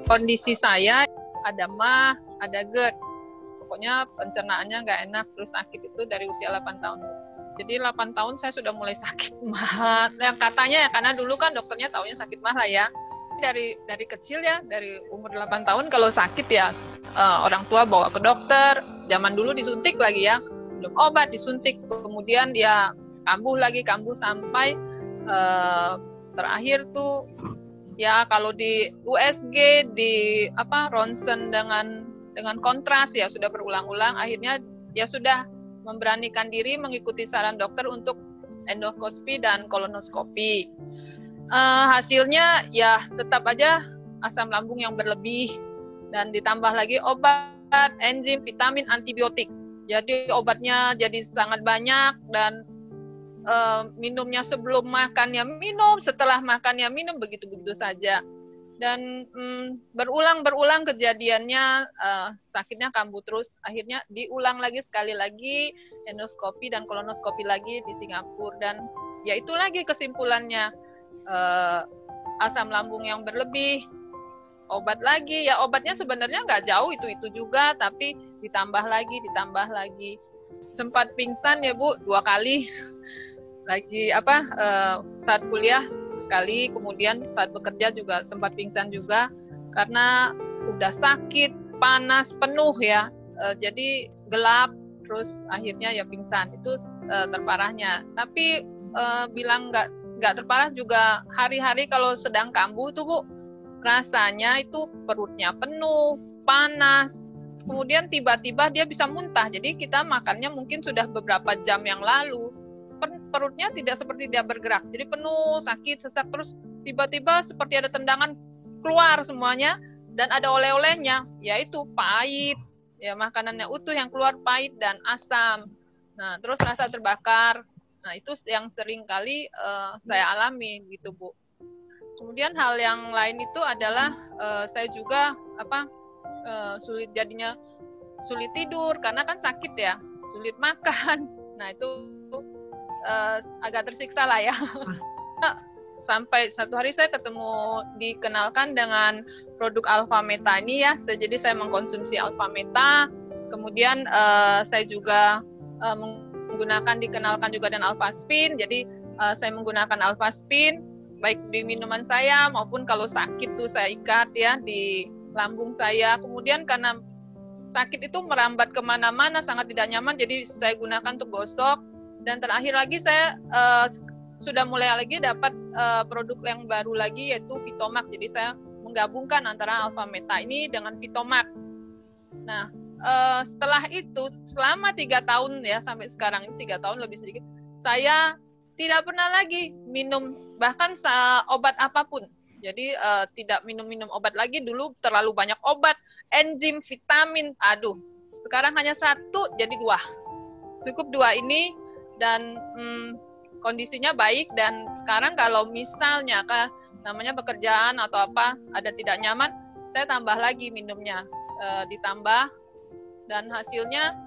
Kondisi saya ada mah, ada GERD. Pokoknya pencernaannya nggak enak, terus sakit itu dari usia 8 tahun. Jadi 8 tahun saya sudah mulai sakit mah. Yang katanya ya, karena dulu kan dokternya taunya sakit mah lah ya. Dari kecil ya, dari umur 8 tahun kalau sakit ya orang tua bawa ke dokter. Zaman dulu disuntik lagi ya, belum obat disuntik. Kemudian ya kambuh sampai terakhir tuh ya kalau di USG, di ronsen dengan kontras ya sudah berulang-ulang, akhirnya ya sudah memberanikan diri mengikuti saran dokter untuk endoskopi dan kolonoskopi. Hasilnya ya tetap aja asam lambung yang berlebih dan ditambah lagi obat, enzim, vitamin, antibiotik. Jadi obatnya jadi sangat banyak dan minumnya sebelum makannya minum, setelah makannya minum, begitu-begitu saja. Dan berulang kejadiannya, sakitnya kambuh terus. Akhirnya diulang lagi sekali lagi endoskopi dan kolonoskopi lagi di Singapura. Dan ya itu lagi kesimpulannya, asam lambung yang berlebih, obat lagi. Ya obatnya sebenarnya nggak jauh itu juga, tapi ditambah lagi. Sempat pingsan ya Bu 2 kali. Lagi saat kuliah sekali, kemudian saat bekerja juga sempat pingsan juga karena udah sakit, panas penuh ya, jadi gelap, terus akhirnya ya pingsan. Itu terparahnya. Tapi bilang nggak terparah juga, hari-hari kalau sedang kambuh tuh Bu, rasanya itu perutnya penuh, panas, kemudian tiba-tiba dia bisa muntah. Jadi kita makannya mungkin sudah beberapa jam yang lalu, perutnya tidak seperti dia bergerak, jadi penuh, sakit, sesak, terus tiba-tiba seperti ada tendangan, keluar semuanya, dan ada oleh-olehnya, yaitu pahit, ya makanannya utuh yang keluar pahit dan asam. Nah, terus rasa terbakar. Nah, itu yang sering kali saya alami gitu Bu. Kemudian hal yang lain itu adalah saya juga sulit tidur karena kan sakit ya, sulit makan. Nah, itu agak tersiksa lah ya. Sampai satu hari saya dikenalkan dengan produk Alpha Meta ini ya. Jadi saya mengkonsumsi Alpha Meta. Kemudian saya juga dikenalkan juga dengan Alpha Spin. Jadi saya menggunakan Alpha Spin baik di minuman saya maupun kalau sakit tuh saya ikat ya di lambung saya. Kemudian karena sakit itu merambat kemana-mana, sangat tidak nyaman, jadi saya gunakan untuk gosok. Dan terakhir lagi saya sudah mulai lagi dapat produk yang baru lagi, yaitu Vitomax. Jadi saya menggabungkan antara Alpha Meta ini dengan Vitomax. Nah, setelah itu selama 3 tahun ya, sampai sekarang ini 3 tahun lebih sedikit, saya tidak pernah lagi minum bahkan obat apapun. Jadi tidak minum obat lagi. Dulu terlalu banyak obat, enzim, vitamin, sekarang hanya 1 jadi 2. Cukup 2 ini. Dan kondisinya baik, dan sekarang kalau misalnya namanya pekerjaan atau ada tidak nyaman, saya tambah lagi minumnya, ditambah, dan hasilnya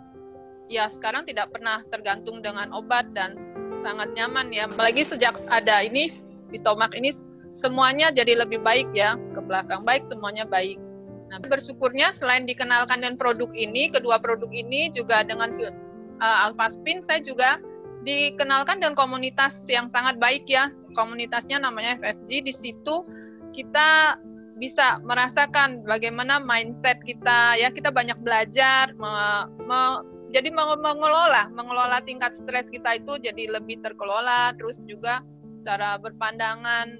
ya sekarang tidak pernah tergantung dengan obat dan sangat nyaman ya. Apalagi sejak ada ini Vitomax ini, semuanya jadi lebih baik ya, ke belakang baik, semuanya baik. Nah, bersyukurnya selain dikenalkan dengan produk ini, kedua produk ini juga dengan Alpha Spin, saya juga dikenalkan dengan komunitas yang sangat baik ya. Komunitasnya namanya FFG. Di situ kita bisa merasakan bagaimana mindset kita ya, kita banyak belajar jadi mengelola tingkat stres kita itu jadi lebih terkelola. Terus juga cara pandangan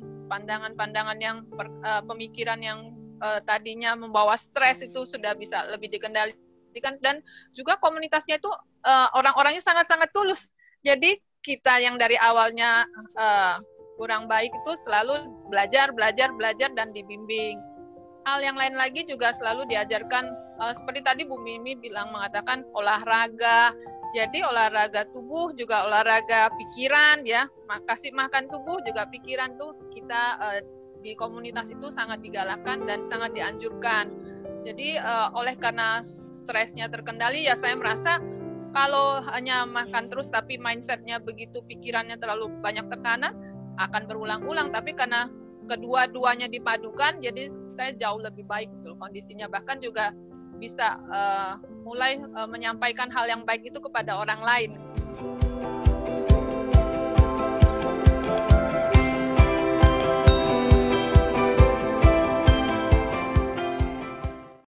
yang pemikiran yang tadinya membawa stres itu sudah bisa lebih dikendalikan. Dan juga komunitasnya itu orang-orangnya sangat-sangat tulus. Jadi kita yang dari awalnya kurang baik itu selalu belajar dan dibimbing. Hal yang lain lagi juga selalu diajarkan, seperti tadi Bu Mimi mengatakan olahraga. Jadi olahraga tubuh juga olahraga pikiran ya. Kasih makan tubuh juga pikiran tuh kita di komunitas itu sangat digalakkan dan sangat dianjurkan. Jadi oleh karena stresnya terkendali ya, saya merasa kalau hanya makan terus tapi mindsetnya begitu, pikirannya terlalu banyak tekanan, akan berulang-ulang. Tapi karena kedua-duanya dipadukan, jadi saya jauh lebih baik tuh kondisinya, bahkan juga bisa mulai menyampaikan hal yang baik itu kepada orang lain.